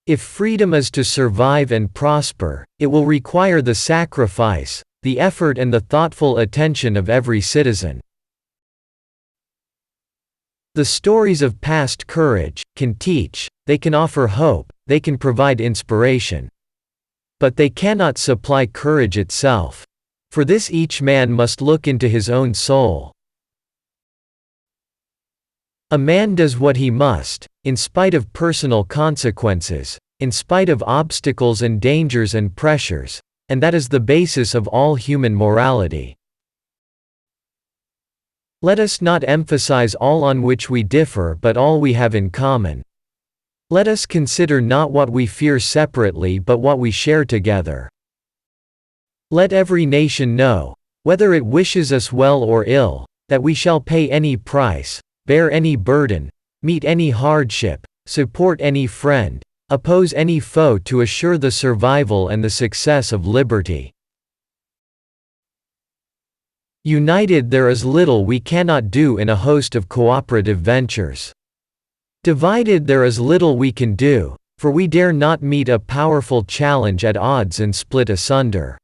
If freedom is to survive and prosper, it will require the sacrifice, the effort and the thoughtful attention of every citizen. The stories of past courage can teach, they can offer hope, they can provide inspiration. But they cannot supply courage itself. For this each man must look into his own soul. A man does what he must, in spite of personal consequences, in spite of obstacles and dangers and pressures, and that is the basis of all human morality. Let us not emphasize all on which we differ but all we have in common. Let us consider not what we fear separately but what we share together. Let every nation know, whether it wishes us well or ill, that we shall pay any price, bear any burden, meet any hardship, support any friend, oppose any foe to assure the survival and the success of liberty. United there is little we cannot do in a host of cooperative ventures. Divided there is little we can do, for we dare not meet a powerful challenge at odds and split asunder.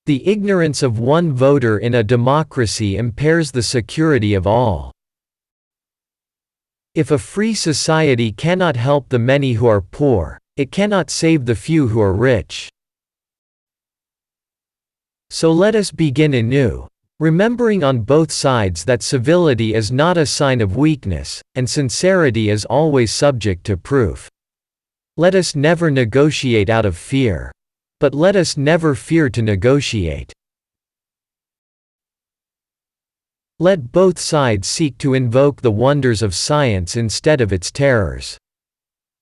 The ignorance of one voter in a democracy impairs the security of all. If a free society cannot help the many who are poor, it cannot save the few who are rich. So let us begin anew, remembering on both sides that civility is not a sign of weakness, and sincerity is always subject to proof. Let us never negotiate out of fear. But let us never fear to negotiate. Let both sides seek to invoke the wonders of science instead of its terrors.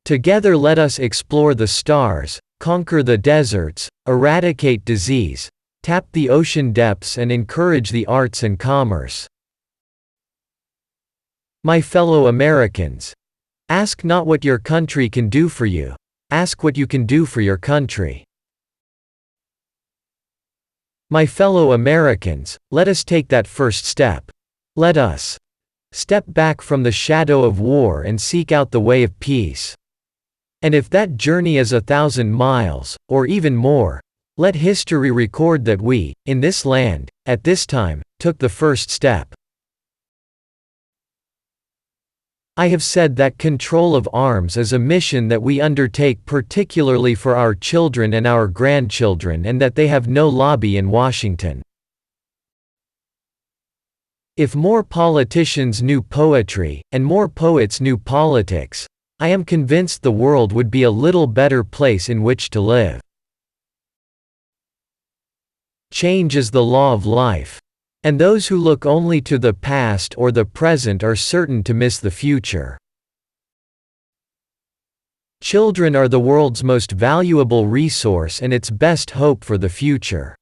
Together let us explore the stars, conquer the deserts, eradicate disease, tap the ocean depths and encourage the arts and commerce. My fellow Americans, ask not what your country can do for you, ask what you can do for your country. My fellow Americans, let us take that first step. Let us step back from the shadow of war and seek out the way of peace. And if that journey is 1,000 miles, or even more, let history record that we, in this land, at this time, took the first step. I have said that control of arms is a mission that we undertake particularly for our children and our grandchildren and that they have no lobby in Washington. If more politicians knew poetry, and more poets knew politics, I am convinced the world would be a little better place in which to live. Change is the law of life. And those who look only to the past or the present are certain to miss the future. Children are the world's most valuable resource and its best hope for the future.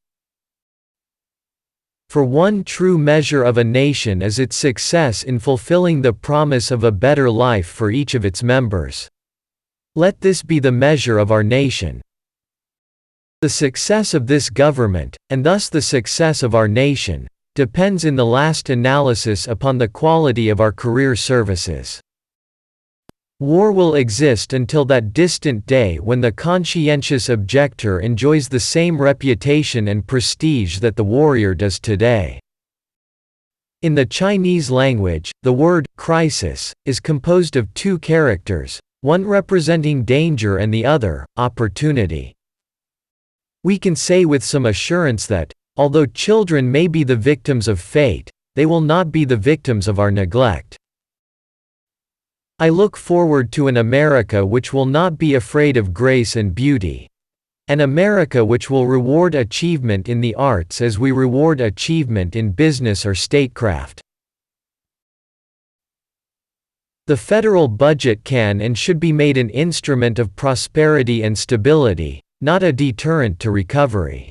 For one true measure of a nation is its success in fulfilling the promise of a better life for each of its members. Let this be the measure of our nation. The success of this government, and thus the success of our nation, depends in the last analysis upon the quality of our career services. War will exist until that distant day when the conscientious objector enjoys the same reputation and prestige that the warrior does today. In the Chinese language, the word crisis is composed of two characters, one representing danger and the other, opportunity. We can say with some assurance that, although children may be the victims of fate, they will not be the victims of our neglect. I look forward to an America which will not be afraid of grace and beauty. An America which will reward achievement in the arts as we reward achievement in business or statecraft. The federal budget can and should be made an instrument of prosperity and stability, not a deterrent to recovery.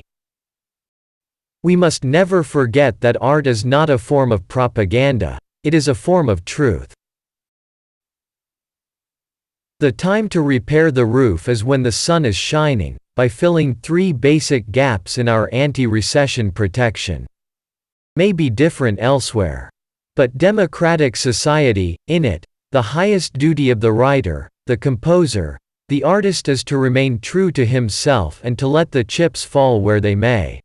We must never forget that art is not a form of propaganda, it is a form of truth. The time to repair the roof is when the sun is shining, by filling 3 basic gaps in our anti-recession protection. May be different elsewhere. But democratic society, in it, the highest duty of the writer, the composer, the artist is to remain true to himself and to let the chips fall where they may.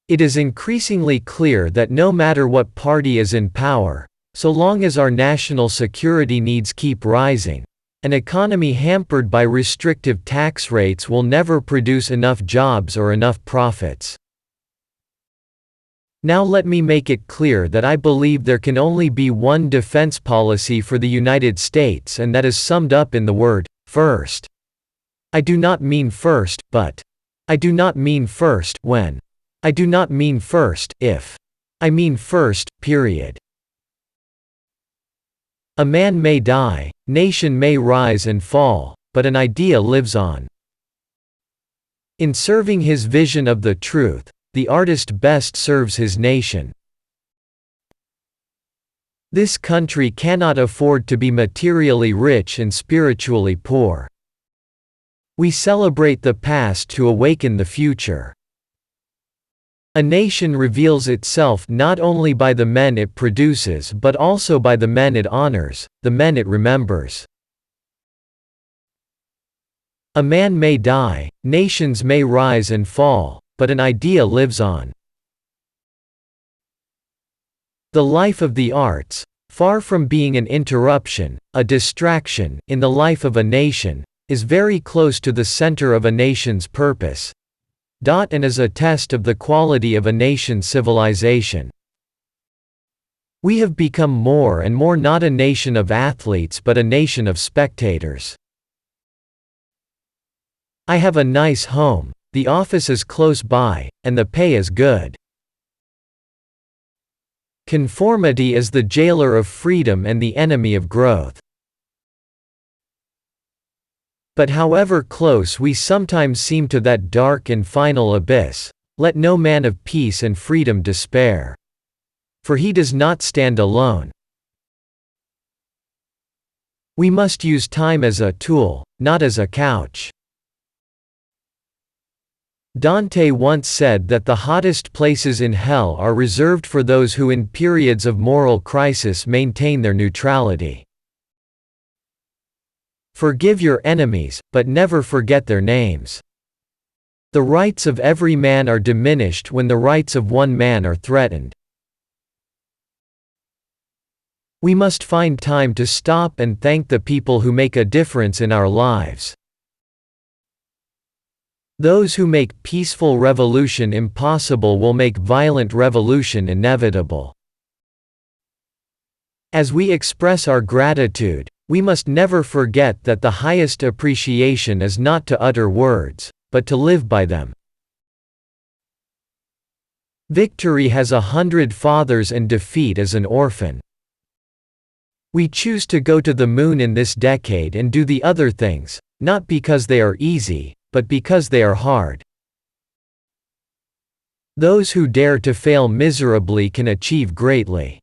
It is increasingly clear that no matter what party is in power, so long as our national security needs keep rising, an economy hampered by restrictive tax rates will never produce enough jobs or enough profits. Now let me make it clear that I believe there can only be one defense policy for the United States, and that is summed up in the word, first. I do not mean first, but. I do not mean first, when. I do not mean first, if. I mean first, period. A man may die, nation may rise and fall, but an idea lives on. In serving his vision of the truth, the artist best serves his nation. This country cannot afford to be materially rich and spiritually poor. We celebrate the past to awaken the future. A nation reveals itself not only by the men it produces but also by the men it honors, the men it remembers. A man may die, nations may rise and fall, but an idea lives on. The life of the arts, far from being an interruption, a distraction, in the life of a nation, is very close to the center of a nation's purpose. And is a test of the quality of a nation's civilization. We have become more and more not a nation of athletes but a nation of spectators. I have a nice home, the office is close by, and the pay is good. Conformity is the jailer of freedom and the enemy of growth. But however close we sometimes seem to that dark and final abyss, let no man of peace and freedom despair. For he does not stand alone. We must use time as a tool, not as a couch. Dante once said that the hottest places in hell are reserved for those who in periods of moral crisis maintain their neutrality. Forgive your enemies, but never forget their names. The rights of every man are diminished when the rights of one man are threatened. We must find time to stop and thank the people who make a difference in our lives. Those who make peaceful revolution impossible will make violent revolution inevitable. As we express our gratitude, we must never forget that the highest appreciation is not to utter words, but to live by them. Victory has 100 fathers and defeat is an orphan. We choose to go to the moon in this decade and do the other things, not because they are easy, but because they are hard. Those who dare to fail miserably can achieve greatly.